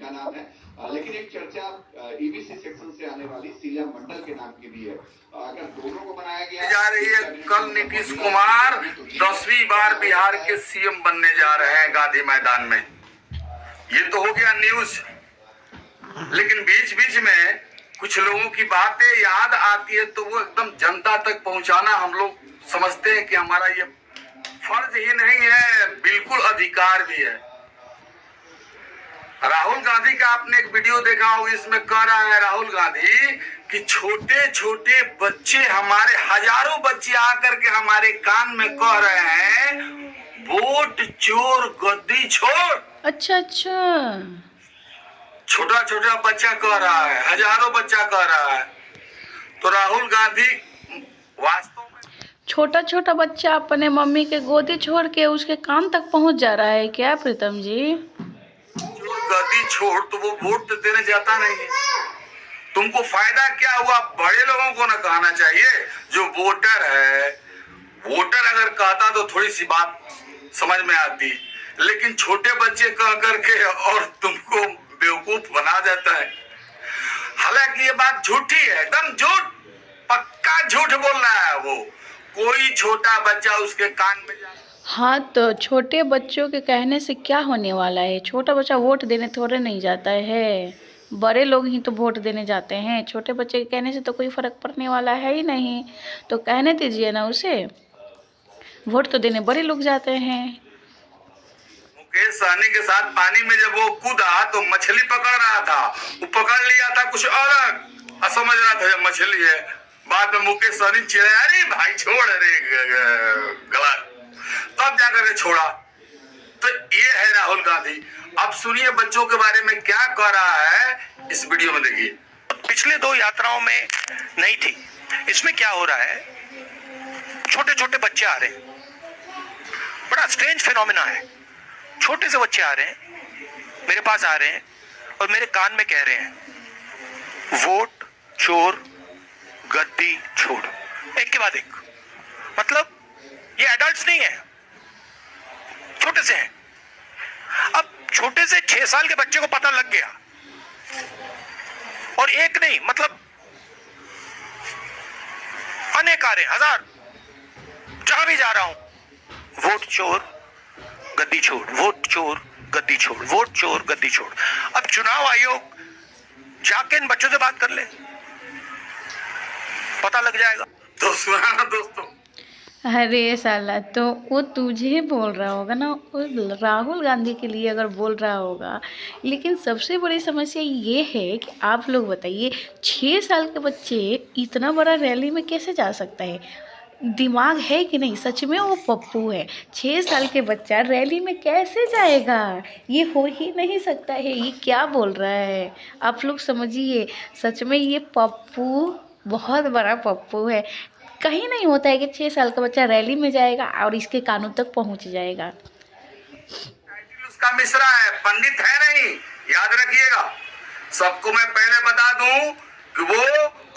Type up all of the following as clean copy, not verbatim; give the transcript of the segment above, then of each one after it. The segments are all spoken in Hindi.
उनका नाम है। लेकिन एक चर्चा ईबीसी सेक्शन से आने वाली शीला मंडल के नाम की भी है। अगर दोनों को बनाया गया जा रही है, कल नीतीश कुमार 10वीं बार बिहार के सीएम बनने जा रहे हैं गांधी मैदान में। ये तो हो गया न्यूज, लेकिन बीच बीच में कुछ लोगों की बातें याद आती है तो वो एकदम जनता तक पहुंचाना हम लोग समझते हैं कि हमारा ये फर्ज ही नहीं है, बिल्कुल अधिकार भी है। राहुल गांधी का आपने एक वीडियो देखा होगा, इसमें कह रहा है राहुल गांधी कि छोटे छोटे बच्चे, हमारे हजारों बच्चे आकर के हमारे कान में कह रहे हैं वोट चोर गद्दी छोड़। अच्छा अच्छा, छोटा छोटा बच्चा कह रहा है, हजारों बच्चा कह रहा है। तो राहुल गांधी वास्तव में छोटा छोटा बच्चा अपने मम्मी के गोदी छोड़ के उसके कान तक पहुंच जा रहा है क्या प्रीतम जी? चोर गद्दी छोड़, तो वो वोट देने जाता नहीं है। तुमको फायदा क्या हुआ? बड़े लोगों को ना कहना चाहिए, जो वोटर है। वोटर अगर कहता तो थोड़ी सी बात समझ में आती, लेकिन छोटे बच्चे कह करके और तुमको बेवकूफ बना देता है। हालांकि ये बात झूठी है, एकदम झूठ, पक्का झूठ बोल रहा है वो। कोई छोटा बच्चा उसके कान में हाँ, तो छोटे बच्चों के कहने से क्या होने वाला है? छोटा बच्चा वोट देने थोड़े नहीं जाता है, बड़े लोग ही तो वोट देने जाते हैं। छोटे बच्चे के कहने से तो कोई फर्क पड़ने वाला है ही नहीं, तो कहने दीजिए ना उसे। वोट तो देने बड़े लोग जाते हैं। मुकेश सहनी के साथ पानी में जब वो कूदा तो मछली पकड़ रहा था, वो पकड़ लिया था कुछ अलग, समझ रहा था जब मछली है। बाद में मुकेश सहनी चिल्लाया, अरे भाई छोड़ रे गला, तब जाकर के छोड़ा। तो ये है राहुल गांधी। अब सुनिए बच्चों के बारे में क्या कह रहा है, इस वीडियो में देखिए। पिछले 2 यात्राओं में नहीं थी, इसमें क्या हो रहा है, छोटे छोटे बच्चे आ रहे हैं। बड़ा स्ट्रेंज फिनोमेना है। छोटे से बच्चे आ रहे हैं, मेरे पास आ रहे हैं और मेरे कान में कह रहे हैं वोट चोर गद्दी छोड़, एक के बाद एक। मतलब ये एडल्ट्स नहीं है, छोटे से हैं। अब छोटे से 6 साल के बच्चे को पता लग गया, और एक नहीं, मतलब अनेक आ रहे, हजार, जहां भी जा रहा हूं वोट चोर गद्दी छोड़, वोट चोर गद्दी छोड़, वोट चोर गद्दी छोड़। अब चुनाव आयोग जाके इन बच्चों से बात कर ले, पता लग जाएगा। तो सुना ना दोस्तों, अरे साला, तो वो तुझे बोल रहा होगा ना, वो राहुल गांधी के लिए अगर बोल रहा होगा। लेकिन सबसे बड़ी समस्या ये है कि आप लोग बताइए, 6 साल के बच्चे इतना बड़ा रैली में कैसे जा सकता है? दिमाग है कि नहीं? सच में वो पप्पू है। 6 साल के बच्चा रैली में कैसे जाएगा? ये हो ही नहीं सकता है। ये क्या बोल रहा है? आप लोग समझिए, सच में ये पप्पू बहुत बड़ा पप्पू है। कहीं नहीं होता है कि 6 साल का बच्चा रैली में जाएगा और इसके कानों तक पहुंच जाएगा। उसका मिश्रा है, पंडित है नहीं, याद रखिएगा। सबको मैं पहले बता दूं कि वो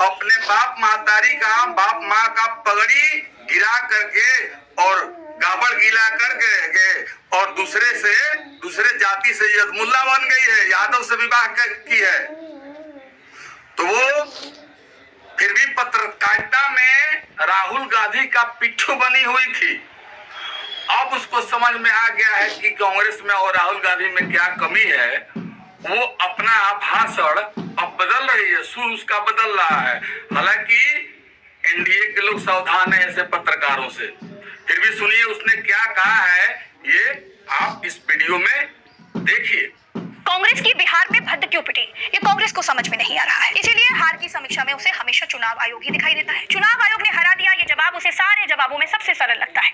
अपने बाप महतारी का, बाप माँ का पगड़ी गिरा करके और गाबड़ गीला करके और दूसरे जाति से यदमुल्ला बन गई है, यादव से विवाह की है। तो वो फिर भी पत्रकारिता में राहुल गांधी का पिट्ठू बनी हुई थी। अब उसको समझ में आ गया है कि कांग्रेस में और राहुल गांधी में क्या कमी है। वो अपना भाषण अब बदल रही है, सुर उसका बदल रहा है। हालांकि एनडीए के लोग सावधान है ऐसे पत्रकारों से। फिर भी सुनिए उसने क्या कहा है, ये आप इस वीडियो में देखिए। कांग्रेस की बिहार में भद्द क्यों पिटी, ये कांग्रेस को समझ में नहीं आ रहा है। इसीलिए हार की समीक्षा में उसे हमेशा चुनाव आयोग ही दिखाई देता है। चुनाव आयोग ने हरा दिया, ये जवाब उसे सारे जवाबों में सबसे सरल लगता है।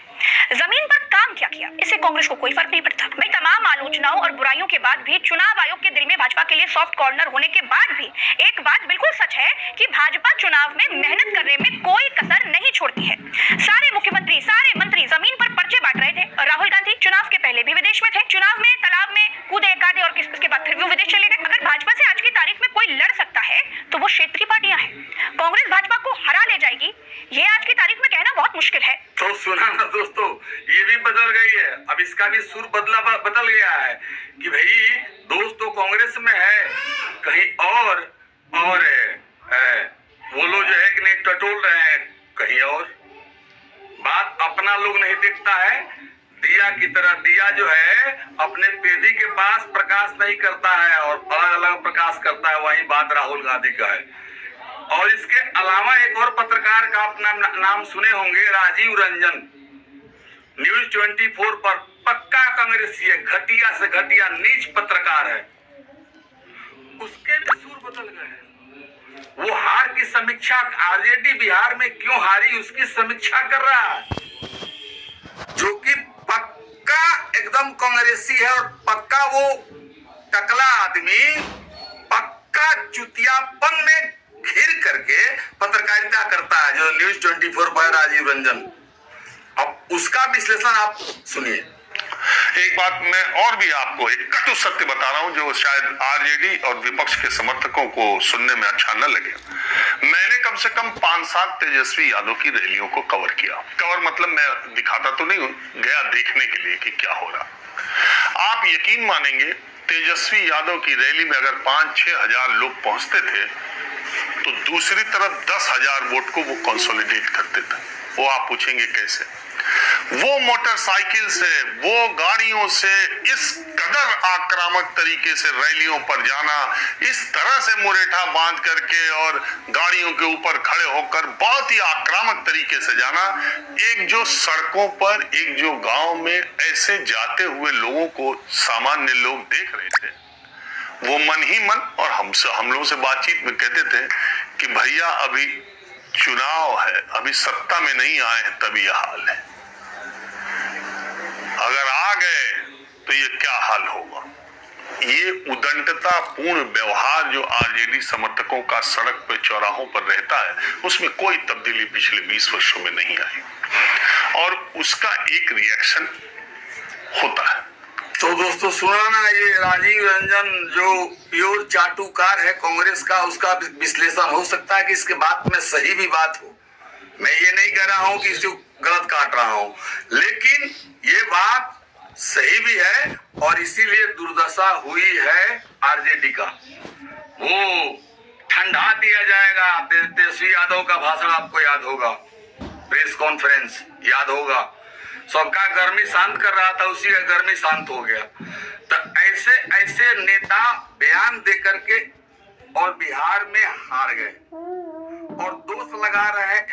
जमीन पर काम क्या किया, इससे कांग्रेस को कोई फर्क नहीं पड़ता। भाई, तमाम आलोचनाओं और बुराइयों के बाद भी, चुनाव आयोग के दिल में भाजपा के लिए सॉफ्ट कॉर्नर होने के बाद भी, एक बात बिल्कुल सच है कि भाजपा चुनाव में मेहनत करने में कोई कसर नहीं छोड़ती है। सारे मुख्यमंत्री, सारे मंत्री जमीन पर पर्चे बांट रहे थे। राहुल गांधी चुनाव के पहले भी विदेश में थे, चुनाव में तालाब में कूदे कादे और उसके बाद फिर भी विदेश चले गए। अगर भाजपा से आज की तारीख में कोई लड़ सकता है तो वो क्षेत्रीय पार्टियां हैं। कांग्रेस भाजपा को हरा ले जाएगी, ये आज की तारीख में कहना बहुत मुश्किल है। तो सुना ना दोस्तों, ये भी बदल गई है। अब इसका भी सुर बदल गया है कि भाई दोस्त तो कांग्रेस में में है कहीं और वो लोग जो है कि नहीं टटोल रहे हैं कहीं और। बात अपना लोग नहीं देखता है। दिया की तरह दिया जो है अपने पेदी के पास प्रकाश नहीं करता है और अलग अलग प्रकाश करता है। वही बात राहुल गांधी का है। और इसके अलावा एक और पत्रकार का आप नाम सुने होंगे, राजीव रंजन, न्यूज 24 पर पक्का कांग्रेसी है, घटिया से घटिया नीच पत्रकार है। उसके भी सुर बदल गए। वो हार की समीक्षा, आरजेडी बिहार में क्यों हारी उसकी समीक्षा कर रहा है, जो कि पक्का एकदम कांग्रेसी है और पक्का वो टकला आदमी पक्का चुतियापन में घिर करके पत्रकारिता करता है, जो न्यूज 24 पर राजीव रंजन। अब उसका विश्लेषण आप सुनिए। एक बात मैं और भी आपको एक कटु सत्य बता रहा हूं जो शायद आरजेडी और विपक्ष के समर्थकों को सुनने में अच्छा न लगे। मैंने कम से कम 5-7 तेजस्वी यादव की रैलियों को कवर किया। कवर मतलब मैं दिखाता तो नहीं हूं, गया देखने के लिए कि क्या हो रहा। आप यकीन मानेंगे, तेजस्वी यादव की रैली में अगर 5-6 हजार लोग पहुंचते थे तो दूसरी तरफ 10,000 वोट को वो कंसोलिडेट करते थे। वो आप पूछेंगे कैसे? वो मोटरसाइकिल से, वो गाड़ियों से इस कदर आक्रामक तरीके से रैलियों पर जाना, इस तरह से मुरेठा बांध करके और गाड़ियों के ऊपर खड़े होकर बहुत ही आक्रामक तरीके से जाना। एक जो सड़कों पर, एक जो गांव में ऐसे जाते हुए लोगों को सामान्य लोग देख रहे थे, वो मन ही मन और हम लोगों से बातचीत में कहते थे कि भैया अभी चुनाव है, अभी सत्ता में नहीं आए हैं तभी यह हाल है, अगर आ गए तो ये क्या हाल होगा। ये उदंडता पूर्ण व्यवहार जो आरजेडी समर्थकों का सड़क पर चौराहों पर रहता है, उसमें कोई तब्दीली पिछले 20 वर्षों में नहीं आई और उसका एक रिएक्शन होता है। तो दोस्तों सुना ना, ये राजीव रंजन जो प्योर चाटुकार है कांग्रेस का, उसका विश्लेषण हो सकता है कि इसके बात में सही भी बात हो। मैं ये नहीं कह रहा हूं कि इसको गलत काट रहा हूं, लेकिन ये बात सही भी है और इसीलिए दुर्दशा हुई है आरजेडी का। वो ठंडा दिया जाएगा। तेजस्वी यादव का भाषण आपको याद होगा, प्रेस कॉन्फ्रेंस याद होगा, सबका गर्मी शांत कर रहा था, उसी का गर्मी शांत हो गया। तो ऐसे ऐसे नेता बयान दे करके और बिहार में हार गए और दोष लगा रहे हैं